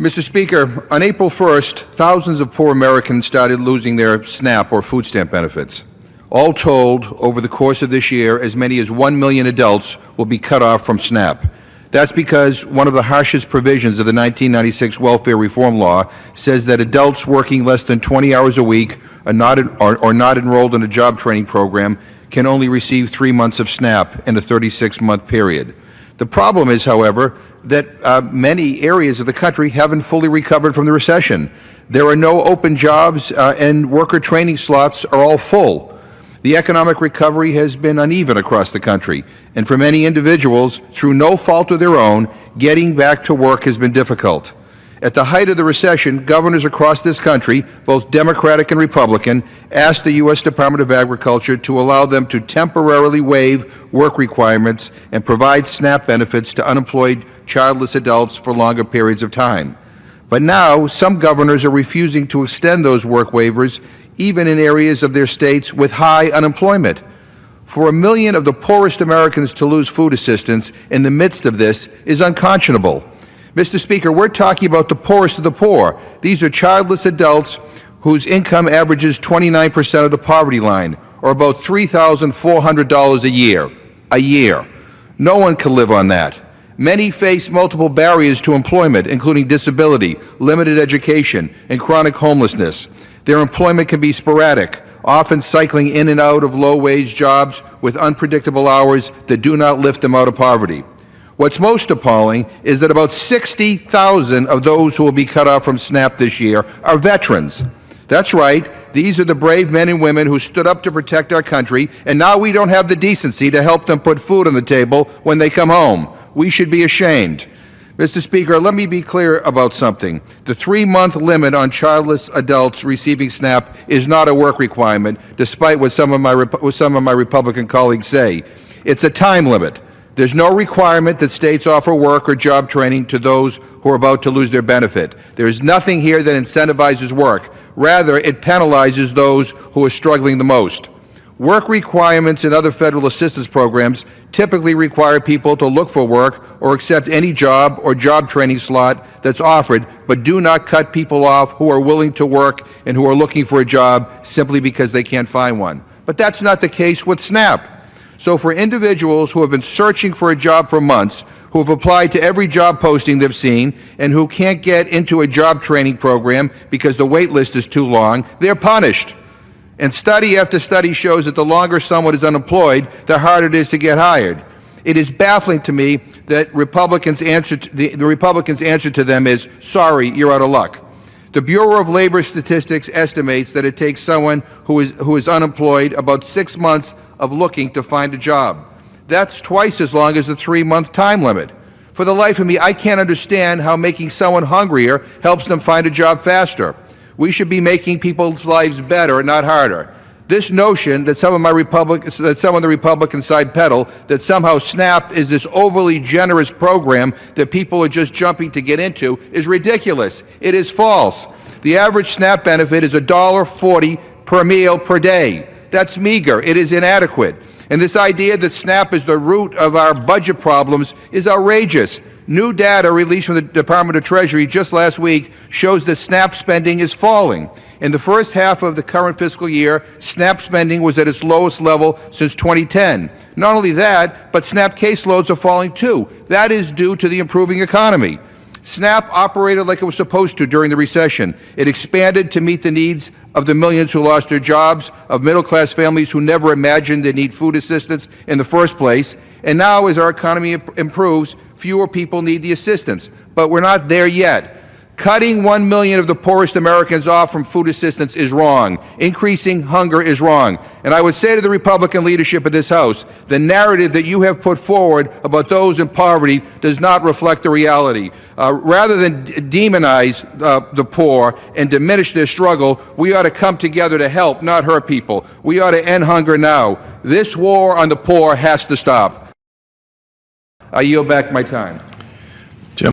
Mr. Speaker, on April 1st, thousands of poor Americans started losing their SNAP or food stamp benefits. All told, over the course of this year, as many as 1 million adults will be cut off from SNAP. That's because one of the harshest provisions of the 1996 welfare reform law says that adults working less than 20 hours a week or not enrolled in a job training program can only receive 3 months of SNAP in a 36-month period. The problem is, however, that many areas of the country haven't fully recovered from the recession. There are no open jobs and worker training slots are all full. The economic recovery has been uneven across the country, and for many individuals, through no fault of their own, getting back to work has been difficult. At the height of the recession, governors across this country, both Democratic and Republican, asked the U.S. Department of Agriculture to allow them to temporarily waive work requirements and provide SNAP benefits to unemployed childless adults for longer periods of time. But now, some governors are refusing to extend those work waivers even in areas of their states with high unemployment. For 1 million of the poorest Americans to lose food assistance in the midst of this is unconscionable. Mr. Speaker, we're talking about the poorest of the poor. These are childless adults whose income averages 29% of the poverty line, or about $3,400 a year. No one can live on that. Many face multiple barriers to employment, including disability, limited education, and chronic homelessness. Their employment can be sporadic, often cycling in and out of low-wage jobs with unpredictable hours that do not lift them out of poverty. What's most appalling is that about 60,000 of those who will be cut off from SNAP this year are veterans. That's right, these are the brave men and women who stood up to protect our country, and now we don't have the decency to help them put food on the table when they come home. We should be ashamed. Mr. Speaker, let me be clear about something. The 3-month limit on childless adults receiving SNAP is not a work requirement, despite what some of my Republican colleagues say. It's a time limit. There's no requirement that states offer work or job training to those who are about to lose their benefit. There is nothing here that incentivizes work. Rather, it penalizes those who are struggling the most. Work requirements in other federal assistance programs typically require people to look for work or accept any job or job training slot that's offered, but do not cut people off who are willing to work and who are looking for a job simply because they can't find one. But that's not the case with SNAP. So for individuals who have been searching for a job for months, who have applied to every job posting they've seen, and who can't get into a job training program because the wait list is too long, they're punished. And study after study shows that the longer someone is unemployed, the harder it is to get hired. It is baffling to me that the Republicans' answer to them is, sorry, you're out of luck. The Bureau of Labor Statistics estimates that it takes someone who is unemployed about 6 months of looking to find a job. That's twice as long as the 3-month time limit. For the life of me, I can't understand how making someone hungrier helps them find a job faster. We should be making people's lives better, not harder. This notion that some of the Republican side peddle, that somehow SNAP is this overly generous program that people are just jumping to get into, is ridiculous. It is false. The average SNAP benefit is $1.40 per meal per day. That's meager. It is inadequate. And this idea that SNAP is the root of our budget problems is outrageous. New data released from the Department of Treasury just last week shows that SNAP spending is falling. In the first half of the current fiscal year, SNAP spending was at its lowest level since 2010. Not only that, but SNAP caseloads are falling too. That is due to the improving economy. SNAP operated like it was supposed to during the recession. It expanded to meet the needs of the millions who lost their jobs, of middle-class families who never imagined they'd need food assistance in the first place. And now, as our economy improves, fewer people need the assistance. But we're not there yet. Cutting 1 million of the poorest Americans off from food assistance is wrong. Increasing hunger is wrong. And I would say to the Republican leadership of this House, the narrative that you have put forward about those in poverty does not reflect the reality. Rather than demonize the poor and diminish their struggle, we ought to come together to help, not hurt people. We ought to end hunger now. This war on the poor has to stop. I yield back my time.